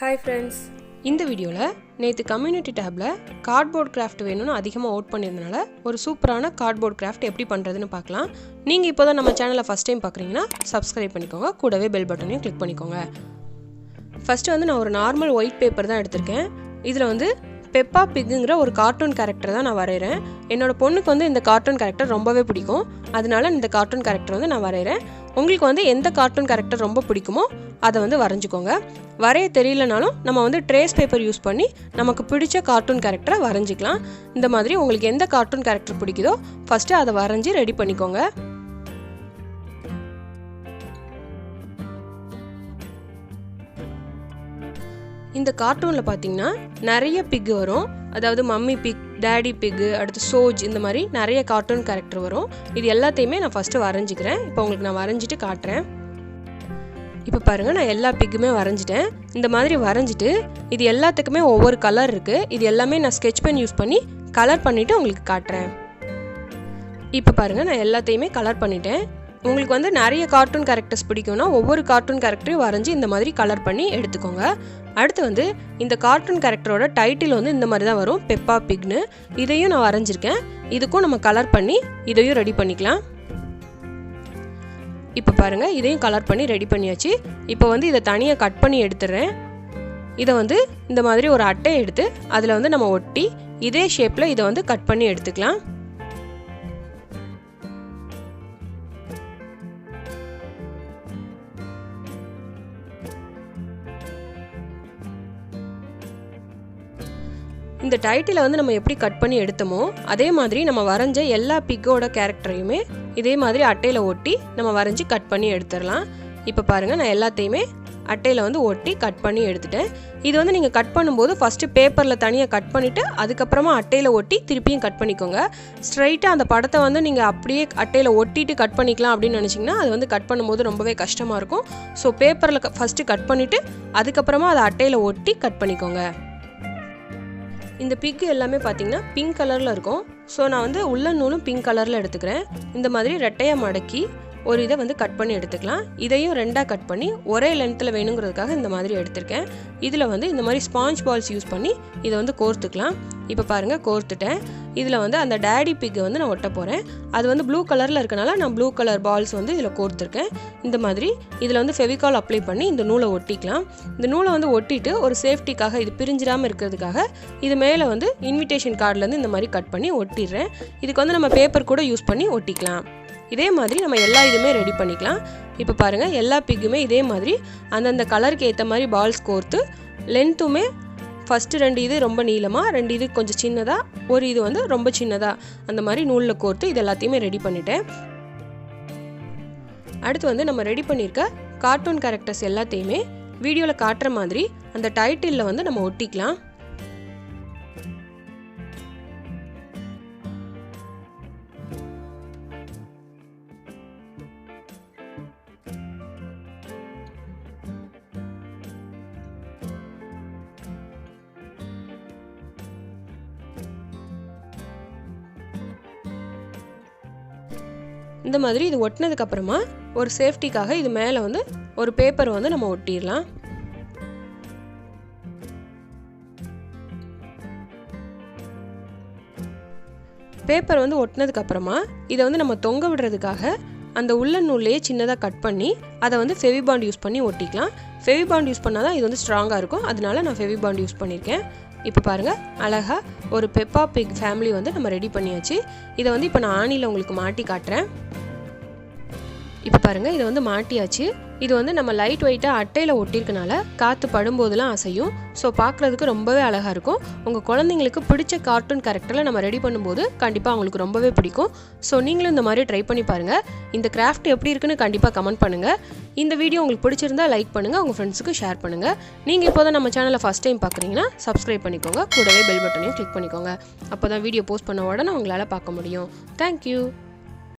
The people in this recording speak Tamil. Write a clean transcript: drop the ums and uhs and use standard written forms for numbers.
Hi friends. இந்த வீடியோல நேத்து கம்யூனிட்டி டாப்ல கார்ட்போர்ட் கிராஃப்ட் வேணும்னு அதிகமா ஓட் பண்ணிருந்தனால ஒரு சூப்பரான கார்ட்போர்ட் கிராஃப்ட் எப்படி பண்றதுன்னு பார்க்கலாம். நீங்க இப்போதான் நம்ம சேனலை ஃபர்ஸ்ட் டைம் பார்க்கறீங்கன்னா Subscribe பண்ணிக்கோங்க. கூடவே பெல் பட்டனையும் கிளிக் பண்ணிக்கோங்க. ஃபர்ஸ்ட் நான் ஒரு நார்மல் ஒயிட் பேப்பர் தான் எடுத்துர்க்கேன். இதுல பெப்பா பிக்ங்கற ஒரு கார்ட்டூன் கேரக்டர் தான் நான் வரையறேன். என்னோட பொண்ணுக்கு இந்த கார்ட்டூன் கேரக்டர் ரொம்பவே பிடிக்கும். அதனால இந்த கார்ட்டூன் கேரக்டர் நான் வரையறேன். உங்களுக்கு எந்த கார்ட்டூன் கேரக்டர் ரொம்ப பிடிக்குமோ அதை வரைஞ்சுக்கோங்க. வரைய தெரியலனாலும் நம்ம ட்ரேஸ் பேப்பர் யூஸ் பண்ணி நமக்கு பிடிச்ச கார்ட்டூன் கேரக்டரை வரைஞ்சிக்கலாம். இந்த மாதிரி உங்களுக்கு எந்த கார்ட்டூன் கேரக்டர் பிடிக்குதோ ஃபர்ஸ்ட் அதை வரைஞ்சி ரெடி பண்ணிக்கோங்க. இந்த கார்ட்டூன்ல பாத்தீங்கன்னா நிறைய பிக் வரும். அதாவது மம்மி பிக், டாடி பிக், அடுத்து சோஜ், இந்த மாதிரி நிறைய கார்ட்டூன் கேரக்டர் வரும். இது எல்லாத்தையுமே நான் ஃபர்ஸ்ட் வரைஞ்சிக்கிறேன். இப்போ உங்களுக்கு நான் வரைஞ்சிட்டு காட்டுறேன். இப்போ பாருங்க, நான் எல்லா பிக்குமே வரைஞ்சிட்டேன். இந்த மாதிரி வரைஞ்சிட்டு இது எல்லாத்துக்குமே ஒவ்வொரு கலர் இருக்கு. இது எல்லாமே நான் ஸ்கெட்ச் பென் யூஸ் பண்ணி கலர் பண்ணிட்டு உங்களுக்கு காட்டுறேன். இப்போ பாருங்க, நான் எல்லாத்தையுமே கலர் பண்ணிட்டேன். உங்களுக்கு நிறைய கார்ட்டூன் கேரக்டர்ஸ் பிடிக்கும்னா ஒவ்வொரு கார்ட்டூன் கேரக்டரையும் வரைஞ்சி இந்த மாதிரி கலர் பண்ணி எடுத்துக்கோங்க. அடுத்து இந்த கார்ட்டூன் கேரக்டரோட டைட்டில் இந்த மாதிரி தான் வரும், பெப்பா பிக்னு. இதையும் நான் வரைஞ்சிருக்கேன். இதுக்கும் நம்ம கலர் பண்ணி இதையும் ரெடி பண்ணிக்கலாம். இப்போ பாருங்க, இதையும் கலர் பண்ணி ரெடி பண்ணியாச்சு. இப்போ இதை தனியாக கட் பண்ணி எடுத்துடுறேன். இதை இந்த மாதிரி ஒரு அட்டையை எடுத்து அதில் நம்ம ஒட்டி இதே ஷேப்பில் இதை கட் பண்ணி எடுத்துக்கலாம். இந்த டைட்டிலை நம்ம எப்படி கட் பண்ணி எடுத்தோமோ அதே மாதிரி நம்ம வரைஞ்ச எல்லா பிக்கோட கேரக்டரையுமே இதே மாதிரி அட்டையில் ஒட்டி நம்ம வரைஞ்சி கட் பண்ணி எடுத்துடலாம். இப்போ பாருங்கள், நான் எல்லாத்தையுமே அட்டையில் ஒட்டி கட் பண்ணி எடுத்துட்டேன். இது நீங்கள் கட் பண்ணும்போது ஃபஸ்ட்டு பேப்பரில் தனியாக கட் பண்ணிவிட்டு அதுக்கப்புறமா அட்டையில் ஒட்டி திருப்பியும் கட் பண்ணிக்கோங்க. ஸ்ட்ரைட்டாக அந்த படத்தை நீங்கள் அப்படியே அட்டையில் ஒட்டிட்டு கட் பண்ணிக்கலாம் அப்படின்னு நினச்சிங்கன்னா அது கட் பண்ணும்போது ரொம்பவே கஷ்டமாக இருக்கும். ஸோ பேப்பரில் ஃபஸ்ட்டு கட் பண்ணிவிட்டு அதுக்கப்புறமா அதை அட்டையில் ஒட்டி கட் பண்ணிக்கோங்க. இந்த பிக் எல்லாமே பார்த்தீங்கன்னா பிங்க் கலரில் இருக்கும். ஸோ நான் உள்ள நூலும் பிங்க் கலரில் எடுத்துக்கிறேன். இந்த மாதிரி ரெட்டையாக மடக்கி ஒரு இதை கட் பண்ணி எடுத்துக்கலாம். இதையும் ரெண்டாக கட் பண்ணி ஒரே லென்த்தில் வேணுங்கிறதுக்காக இந்த மாதிரி எடுத்திருக்கேன். இதில் இந்த மாதிரி ஸ்பாஞ்ச் பால்ஸ் யூஸ் பண்ணி இதை கோர்த்துக்கலாம். இப்போ பாருங்கள், கோர்த்துட்டேன். இதில் அந்த டேடி பிக் நான் ஒட்ட போகிறேன். அது ப்ளூ கலரில் இருக்கனால நான் ப்ளூ கலர் பால்ஸ் இதில் கோர்த்துருக்கேன். இந்த மாதிரி இதில் ஃபெவிகால் அப்ளை பண்ணி இந்த நூலை ஒட்டிக்கலாம். இந்த நூலை ஒட்டிட்டு ஒரு சேஃப்டிக்காக இது பிரிஞ்சிடாமல் இருக்கிறதுக்காக இது மேலே இன்விடேஷன் கார்ட்லேருந்து இந்த மாதிரி கட் பண்ணி ஒட்டிடுறேன். இதுக்கு நம்ம பேப்பர் கூட யூஸ் பண்ணி ஒட்டிக்கலாம். இதே மாதிரி நம்ம எல்லா இதுவுமே ரெடி பண்ணிக்கலாம். இப்போ பாருங்கள், எல்லா பிக்குமே இதே மாதிரி அந்தந்த கலருக்கு ஏற்ற மாதிரி பால்ஸ் கோர்த்து லென்த்துமே ஃபஸ்ட்டு 2 இது ரொம்ப நீளமாக, 2 இது கொஞ்சம் சின்னதாக, ஒரு இது ரொம்ப சின்னதாக அந்த மாதிரி நூலில் கோர்த்து இது எல்லாத்தையுமே ரெடி பண்ணிட்டேன். அடுத்து நம்ம ரெடி பண்ணியிருக்க கார்ட்டூன் கேரக்டர்ஸ் எல்லாத்தையுமே வீடியோவில் காட்டுற மாதிரி அந்த டைட்டிலில் நம்ம ஒட்டிக்கலாம். இந்த மாதிரி இது ஒட்டினதுக்கு அப்புறமா ஒரு சேஃப்டிக்காக இது மேலே ஒரு பேப்பர் நம்ம ஒட்டிடலாம். பேப்பர் ஒட்டினதுக்கு அப்புறமா இதை நம்ம தொங்க விடுறதுக்காக அந்த உள்ள நூல்லையே சின்னதாக கட் பண்ணி அதை ஃபெவிபாண்ட் யூஸ் பண்ணி ஒட்டிக்கலாம். ஃபெவிபாண்ட் யூஸ் பண்ணால் தான் இது ஸ்ட்ராங்காக இருக்கும். அதனால நான் ஃபெவிபாண்ட் யூஸ் பண்ணியிருக்கேன். இப்போ பாருங்கள், அழகாக ஒரு பெப்பா பிக் ஃபேமிலி நம்ம ரெடி பண்ணியாச்சு. இதை இப்போ நான் ஆணியில் உங்களுக்கு மாட்டி காட்டுறேன். இப்போ பாருங்கள், இதை மாட்டியாச்சு. இது நம்ம லைட் வெயிட்டாக அட்டையில் ஒட்டியிருக்கனால காற்று படும்போதெல்லாம் அசையும். ஸோ பார்க்குறதுக்கு ரொம்பவே அழகாக இருக்கும். உங்கள் குழந்தைங்களுக்கு பிடிச்ச கார்ட்டூன் கேரக்டரில் நம்ம ரெடி பண்ணும்போது கண்டிப்பாக அவங்களுக்கு ரொம்பவே பிடிக்கும். ஸோ நீங்களும் இந்த மாதிரி ட்ரை பண்ணி பாருங்கள். இந்த கிராஃப்ட் எப்படி இருக்குன்னு கண்டிப்பாக கமெண்ட் பண்ணுங்கள். இந்த வீடியோ உங்களுக்கு பிடிச்சிருந்தா லைக் பண்ணுங்கள், உங்கள் ஃப்ரெண்ட்ஸுக்கு ஷேர் பண்ணுங்கள். நீங்கள் இப்போ தான் நம்ம சேனலை ஃபஸ்ட் டைம் பார்க்குறீங்கன்னா Subscribe பண்ணிக்கோங்க. கூடவே பெல் பட்டனையும் கிளிக் பண்ணிக்கோங்க. அப்போ தான் வீடியோ போஸ்ட் பண்ண உடனே உங்களால் பார்க்க முடியும். தேங்க்யூ.